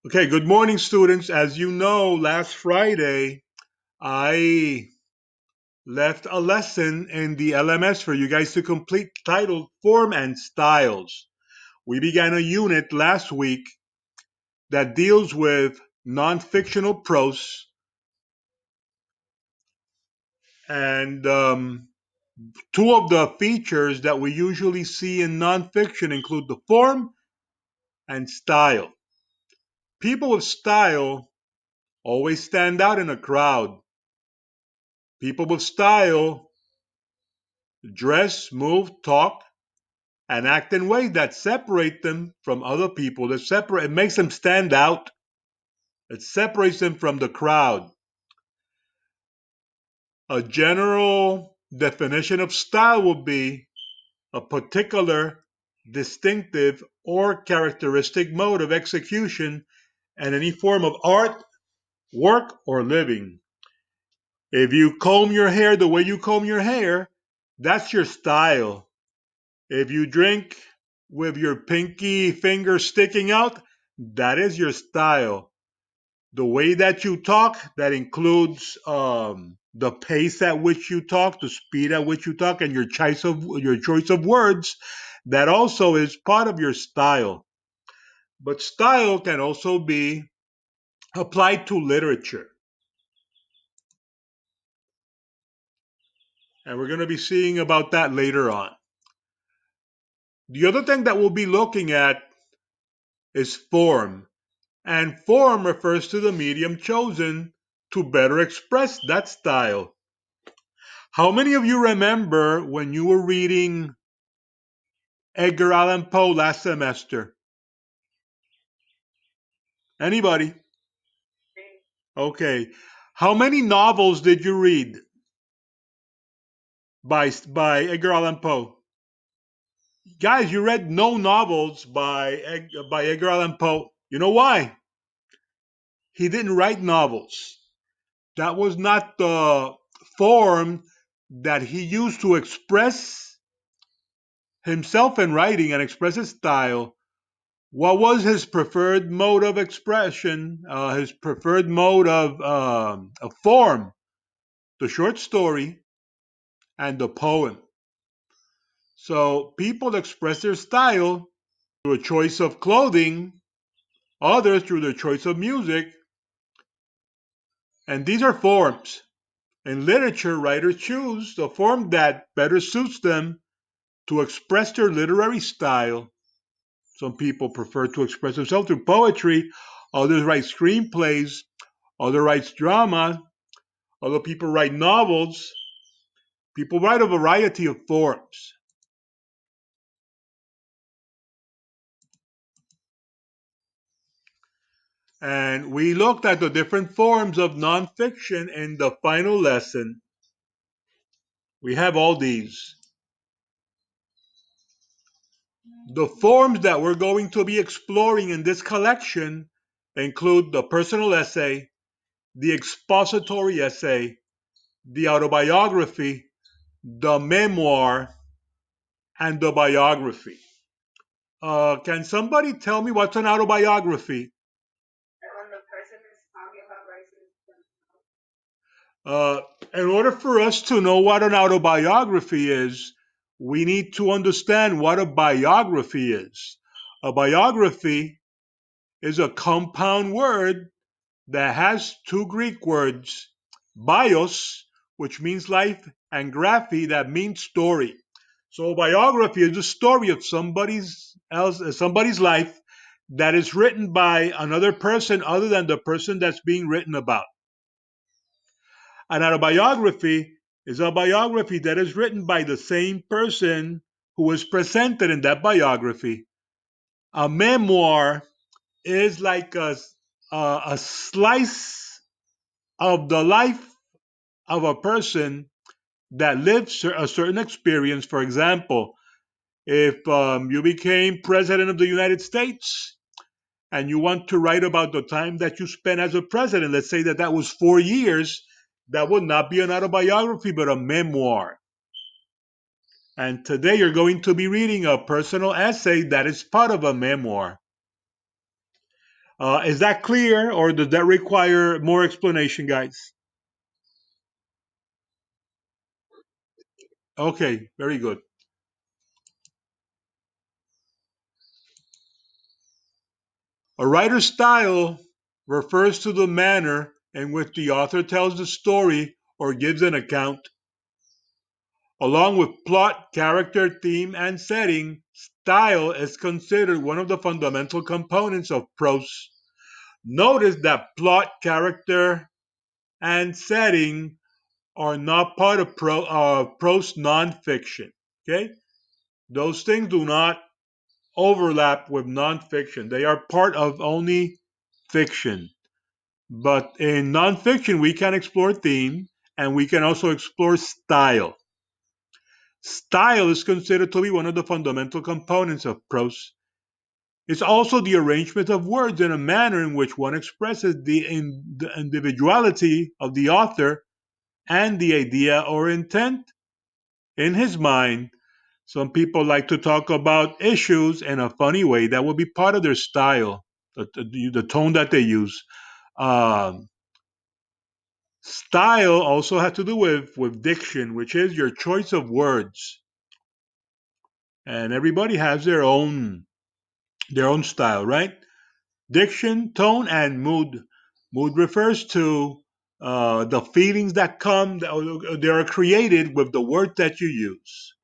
Okay, good morning, students. As you know, last Friday, I left a lesson in the LMS for you guys to complete titled Form and Styles. We began a unit last week that deals with non-fictional prose, and two of the features that we usually see in nonfiction include the form and style. People with style always stand out in a crowd. People with style dress, move, talk, and act in ways that separate them from other people. It makes them stand out. It separates them from the crowd. A general definition of style would be a particular, distinctive, or characteristic mode of execution in any form of art, work, or living. If you comb your hair the way you comb your hair, that's your style. If you drink with your pinky finger sticking out, that is your style. The way that you talk, that includes the pace at which you talk, the speed at which you talk, and your choice of words, that also is part of your style. But style can also be applied to literature. And we're going to be seeing about that later on. The other thing that we'll be looking at is form. And form refers to the medium chosen to better express that style. How many of you remember when you were reading Edgar Allan Poe last semester? Anybody? Okay. How many novels did you read by Edgar Allan Poe? Guys, you read no novels by Edgar Allan Poe. You know why? He didn't write novels. That was not the form that he used to express himself in writing and express his style. What was his preferred mode of expression, his preferred mode of form? The short story and the poem. So people express their style through a choice of clothing, others through their choice of music, and these are forms. In literature, writers choose the form that better suits them to express their literary style. Some people prefer to express themselves through poetry, others write screenplays, others write drama, other people write novels. People write a variety of forms. And we looked at the different forms of nonfiction in the final lesson. We have all these. The forms that we're going to be exploring in this collection include the personal essay, the expository essay, the autobiography, the memoir, and the biography. Can somebody tell me what's an autobiography? Uh, in order for us to know what an autobiography is, we need to understand what a biography is. A biography is a compound word that has two Greek words, bios, which means life, and graphy, that means story. So a biography is a story of somebody's life that is written by another person other than the person that's being written about. An autobiography is a biography that is written by the same person who is presented in that biography. A memoir is like a slice of the life of a person that lives a certain experience. For example, if you became president of the United States and you want to write about the time that you spent as a president, let's say that was 4 years, that would not be an autobiography, but a memoir. And today you're going to be reading a personal essay that is part of a memoir. Is that clear, or does that require more explanation, guys? Okay, very good. A writer's style refers to the manner in which the author tells the story or gives an account. Along with plot, character, theme, and setting, style is considered one of the fundamental components of prose. Notice that plot, character, and setting are not part of prose nonfiction. Okay? Those things do not overlap with nonfiction. They are part of only fiction. But in nonfiction, we can explore theme and we can also explore style. Style is considered to be one of the fundamental components of prose. It's also the arrangement of words in a manner in which one expresses the individuality of the author and the idea or intent in his mind. Some people like to talk about issues in a funny way. That will be part of their style, the tone that they use. Um, Style also has to do with diction, which is your choice of words. And everybody has their own style, right? Diction, tone, and mood. Mood refers to the feelings that come, they are created with the words that you use.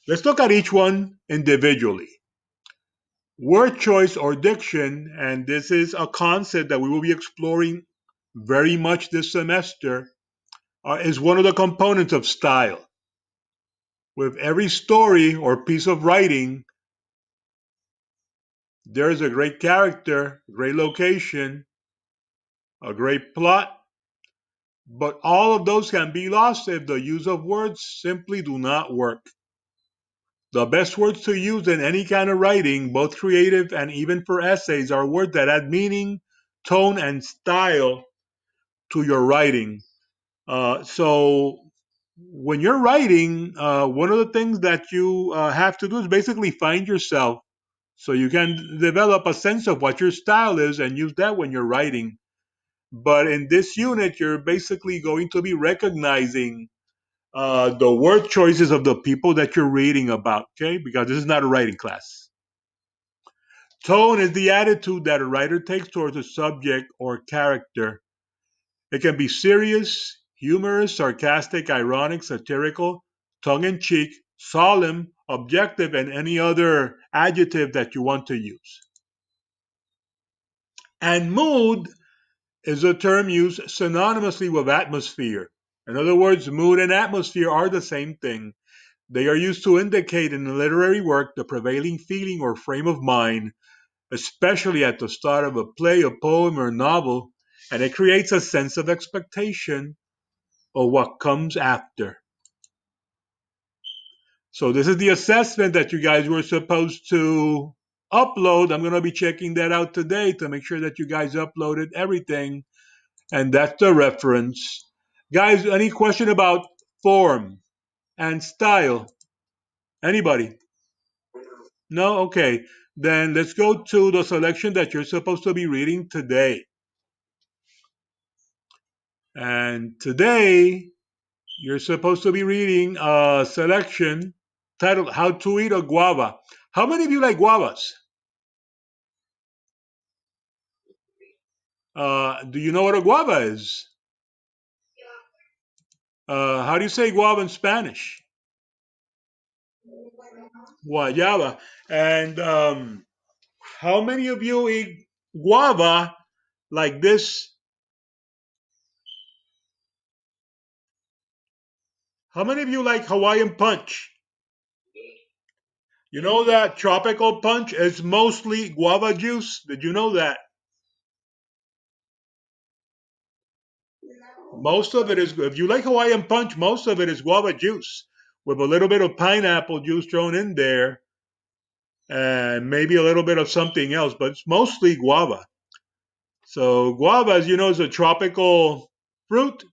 Let's look at each one individually. Word choice or diction, and this is a concept that we will be exploring very much this semester, is one of the components of style. With every story or piece of writing, there is a great character, great location, a great plot, but all of those can be lost if the use of words simply do not work. The best words to use in any kind of writing, both creative and even for essays, are words that add meaning, tone, and style to your writing. So when you're writing, one of the things that you have to do is basically find yourself so you can develop a sense of what your style is and use that when you're writing. But in this unit, you're basically going to be recognizing the word choices of the people that you're reading about, okay? Because this is not a writing class. Tone is the attitude that a writer takes towards a subject or character. It can be serious, humorous, sarcastic, ironic, satirical, tongue in cheek, solemn, objective, and any other adjective that you want to use. And mood is a term used synonymously with atmosphere. In other words, mood and atmosphere are the same thing. They are used to indicate in a literary work the prevailing feeling or frame of mind, especially at the start of a play, a poem, or a novel, and it creates a sense of expectation of what comes after. So this is the assessment that you guys were supposed to upload. I'm going to be checking that out today to make sure that you guys uploaded everything, and that's the reference. Guys, any question about form and style? Anybody? No? Okay. Then let's go to the selection that you're supposed to be reading today. And today, you're supposed to be reading a selection titled How to Eat a Guava. How many of you like guavas? Do you know what a guava is? How do you say guava in Spanish? Guayaba. And how many of you eat guava like this? How many of you like Hawaiian punch? You know that tropical punch is mostly guava juice? Did you know that? Most of it is, if you like Hawaiian punch, most of it is guava juice with a little bit of pineapple juice thrown in there and maybe a little bit of something else, but it's mostly guava. So, guava, as you know, is a tropical fruit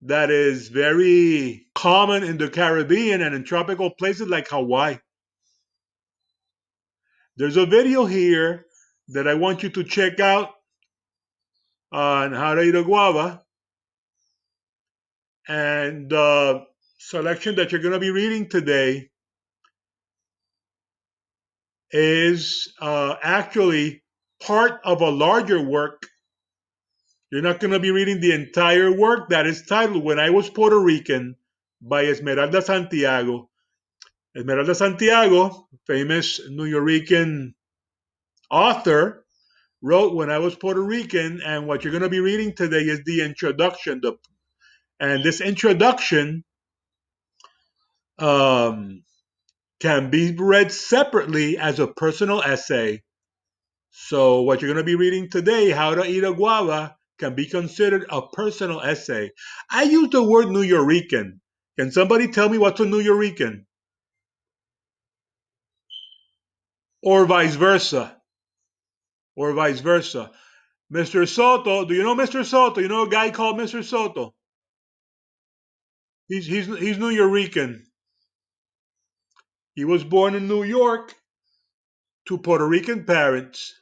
that is very common in the Caribbean and in tropical places like Hawaii. There's a video here that I want you to check out on how to eat a guava. And the selection that you're going to be reading today is actually part of a larger work. You're not going to be reading the entire work that is titled When I Was Puerto Rican by Esmeralda Santiago. Esmeralda Santiago, famous New Yorican author, wrote When I Was Puerto Rican, and what you're going to be reading today is the introduction. And this introduction um, can be read separately as a personal essay. So, what you're going to be reading today, How to Eat a Guava, can be considered a personal essay. I use the word New Yorican. Can somebody tell me what's a New Yorican? Or vice versa. Or vice versa. Mr. Soto, do you know Mr. Soto? You know a guy called Mr. Soto? He's New Yorican. He was born in New York to Puerto Rican parents.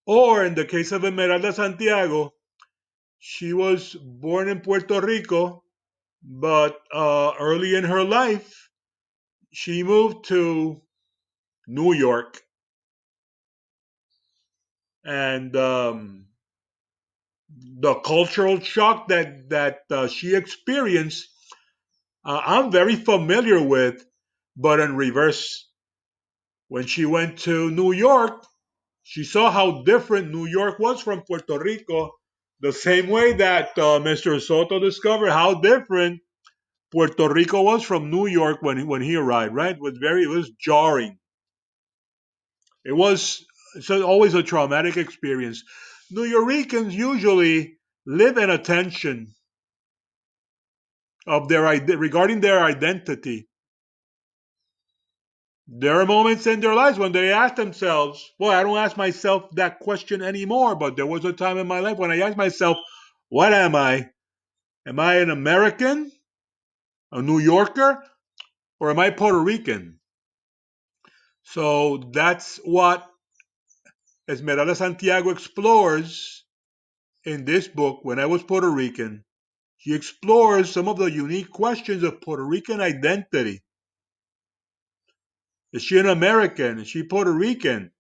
Or in the case of Esmeralda Santiago, she was born in Puerto Rico, but early in her life, she moved to New York. And the cultural shock that she experienced, I'm very familiar with, but in reverse. When she went to New York, she saw how different New York was from Puerto Rico, the same way that Mr. Soto discovered how different Puerto Rico was from New York when he arrived. Right? It was jarring. It was always a traumatic experience. New Yorkers usually live in a tension of regarding their identity. There are moments in their lives when they ask themselves, well, I don't ask myself that question anymore, but there was a time in my life when I asked myself, what am I? Am I an American, a New Yorker, or am I Puerto Rican? So that's what Esmeralda Santiago explores in this book, When I Was Puerto Rican. She explores some of the unique questions of Puerto Rican identity. Is she an American? Is she Puerto Rican?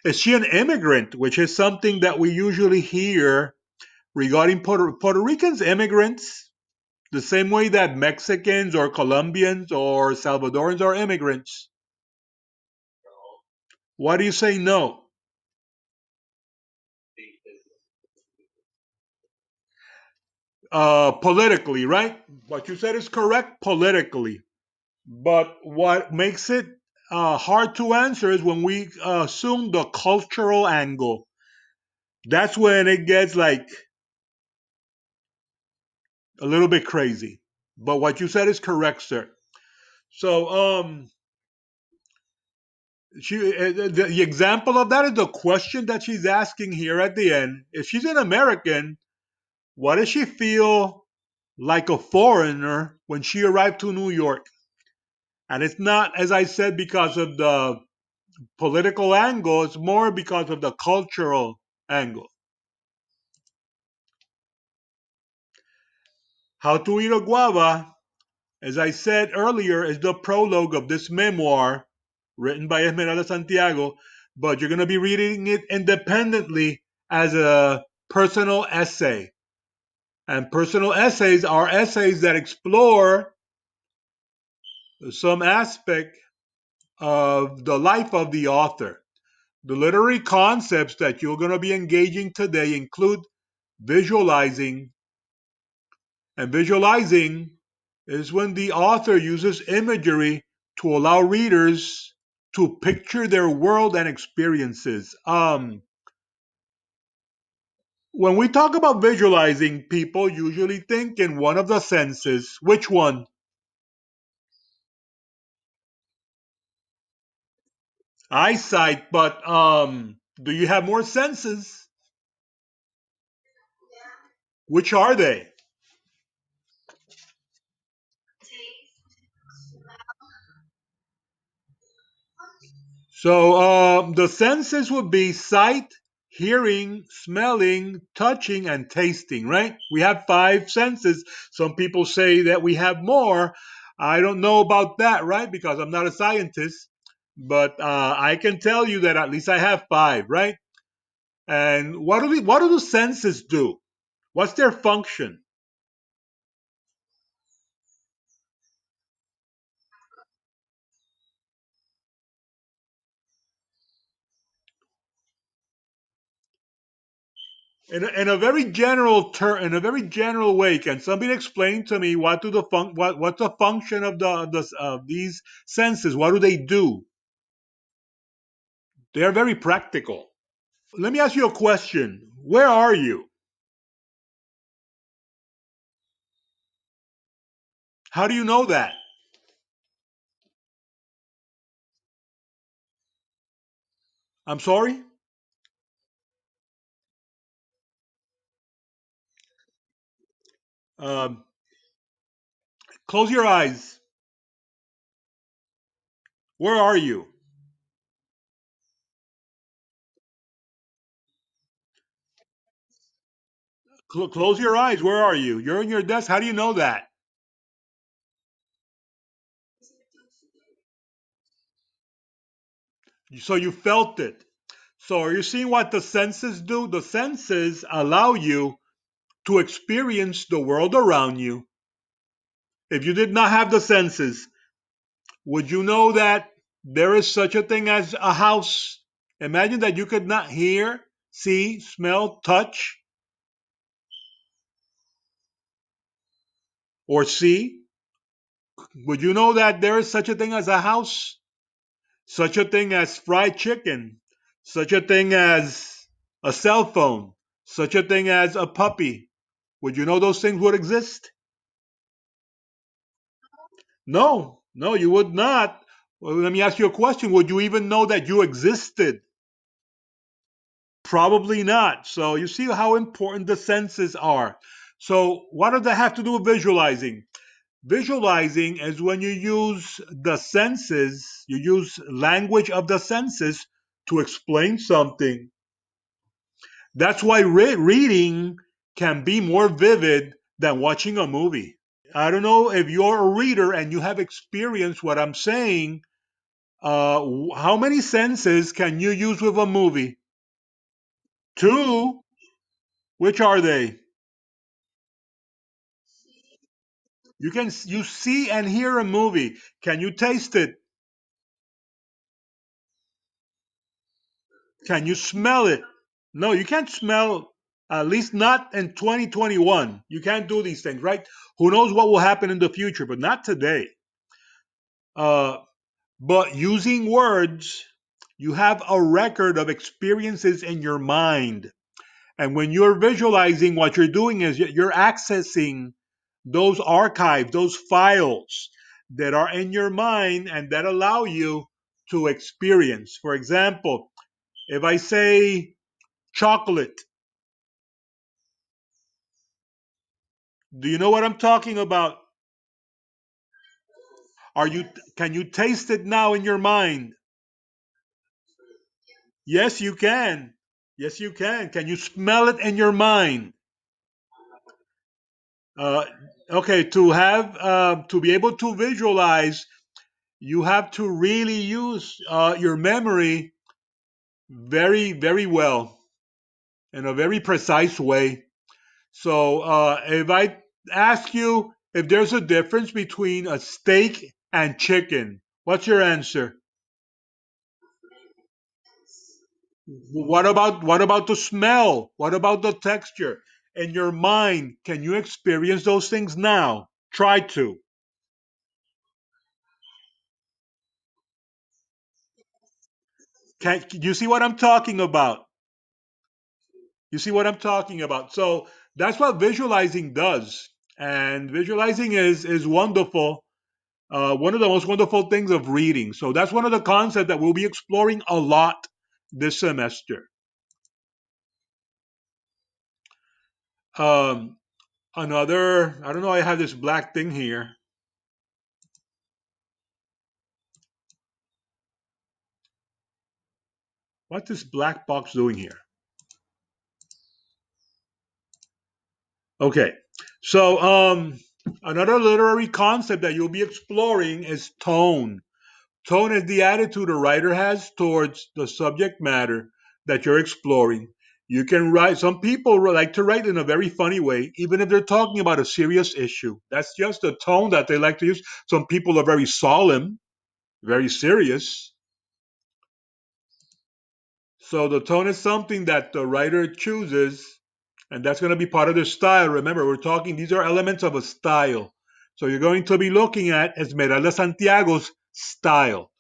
Is she an immigrant? Which is something that we usually hear regarding Puerto Ricans, immigrants, the same way that Mexicans or Colombians or Salvadorans are immigrants. Why do you say no? Politically, right? What you said is correct politically. But what makes it hard to answer is when we assume the cultural angle. That's when it gets like a little bit crazy. But what you said is correct, sir. So, the example of that is the question that she's asking here at the end. If she's an American, why does she feel like a foreigner when she arrived to New York? And it's not, as I said, because of the political angle, it's more because of the cultural angle. How to Eat a Guava, as I said earlier, is the prologue of this memoir written by Esmeralda Santiago, but you're going to be reading it independently as a personal essay. And personal essays are essays that explore some aspect of the life of the author. The literary concepts that you're going to be engaging today include visualizing. And visualizing is when the author uses imagery to allow readers to picture their world and experiences. When we talk about visualizing, people usually think in one of the senses. Which one? Eyesight, but do you have more senses? Which are they? So the senses would be sight, hearing, smelling, touching, and tasting, right? We have five senses. Some people say that we have more. I don't know about that, right? Because I'm not a scientist. But I can tell you that at least I have five, right? And what do the senses do? What's their function? In a very general in a very general way, can somebody explain to me what's the function of of these senses? What do they do? They are very practical. Let me ask you a question. Where are you? How do you know that? I'm sorry. Um, Close your eyes. Where are you? Close your eyes. Where are you? You're in your desk. How do you know that? So you felt it. So are you seeing what the senses do? The senses allow you to experience the world around you. If you did not have the senses, would you know that there is such a thing as a house? Imagine that you could not hear, see, smell, touch, or see. Would you know that there is such a thing as a house? Such a thing as fried chicken, such a thing as a cell phone, such a thing as a puppy. Would you know those things would exist? No, no, you would not. Well, let me ask you a question. Would you even know that you existed? Probably not. So you see how important the senses are. So what does that have to do with visualizing? Visualizing is when you use the senses, you use language of the senses to explain something. That's why reading can be more vivid than watching a movie. I don't know if you're a reader and you have experienced what I'm saying. How many senses can you use with a movie? Two. Which are they? You see and hear a movie. Can you taste it? Can you smell it? No, you can't smell. At least not in 2021. You can't do these things, right? Who knows what will happen in the future, but not today. Uh, but using words, you have a record of experiences in your mind. And when you're visualizing, what you're doing is you're accessing those archives, those files that are in your mind and that allow you to experience. For example, if I say chocolate, do you know what I'm talking about? Are you Can you taste it now in your mind? Yes, you can. Yes, you can. Can you smell it in your mind? Uh, okay, to be able to visualize, you have to really use your memory very well in a very precise way. So if I ask you if there's a difference between a steak and chicken, what's your answer? What about the smell? What about the texture? In your mind, can you experience those things now? Try to. Can you see what I'm talking about? You see what I'm talking about? So that's what visualizing does. And visualizing is wonderful. One of the most wonderful things of reading. So that's one of the concepts that we'll be exploring a lot this semester. Um, I don't know, I have this black thing here. What's this black box doing here? Okay. So another literary concept that you'll be exploring is tone. Tone is the attitude a writer has towards the subject matter that you're exploring. You can write, some people like to write in a very funny way, even if they're talking about a serious issue. That's just a tone that they like to use. Some people are very solemn, very serious. So the tone is something that the writer chooses, and that's going to be part of their style. Remember, we're talking, these are elements of a style. So you're going to be looking at Esmeralda Santiago's style.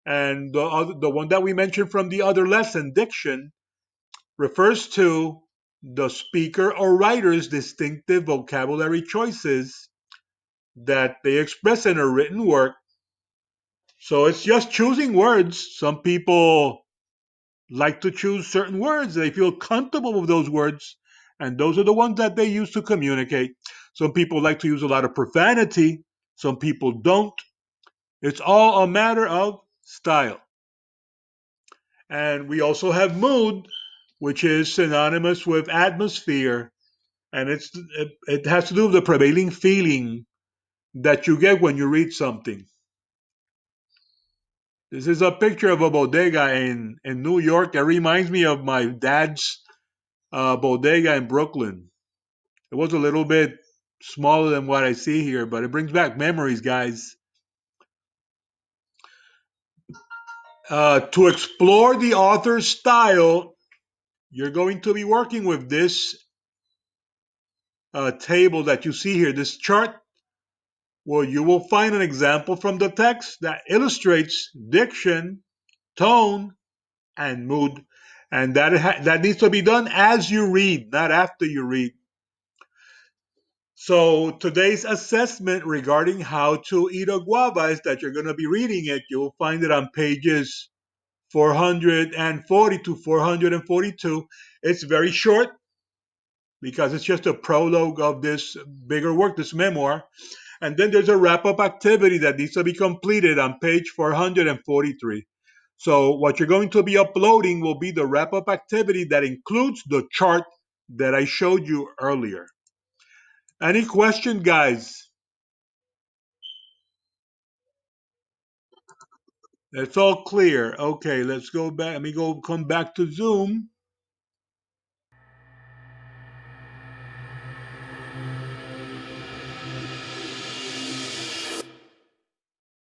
And the one that we mentioned from the other lesson, diction, refers to the speaker or writer's distinctive vocabulary choices that they express in a written work. So it's just choosing words. Some people like to choose certain words. They feel comfortable with those words, and those are the ones that they use to communicate. Some people like to use a lot of profanity. Some people don't. It's all a matter of style. And we also have mood, which is synonymous with atmosphere, and it has to do with the prevailing feeling that you get when you read something. This is a picture of a bodega in New York. It reminds me of my dad's bodega in Brooklyn. It was a little bit smaller than what I see here, but it brings back memories, guys. To explore the author's style, you're going to be working with this table that you see here, this chart. Well, you will find an example from the text that illustrates diction, tone, and mood. And that needs to be done as you read, not after you read. So today's assessment regarding how to eat a guava is that you're going to be reading it. You'll find it on pages 440 to 442. It's very short because it's just a prologue of this bigger work, this memoir. And then there's a wrap up activity that needs to be completed on page 443. So, what you're going to be uploading will be the wrap up activity that includes the chart that I showed you earlier. Any question, guys? It's all clear. Okay, let's go back. Let me go come back to Zoom.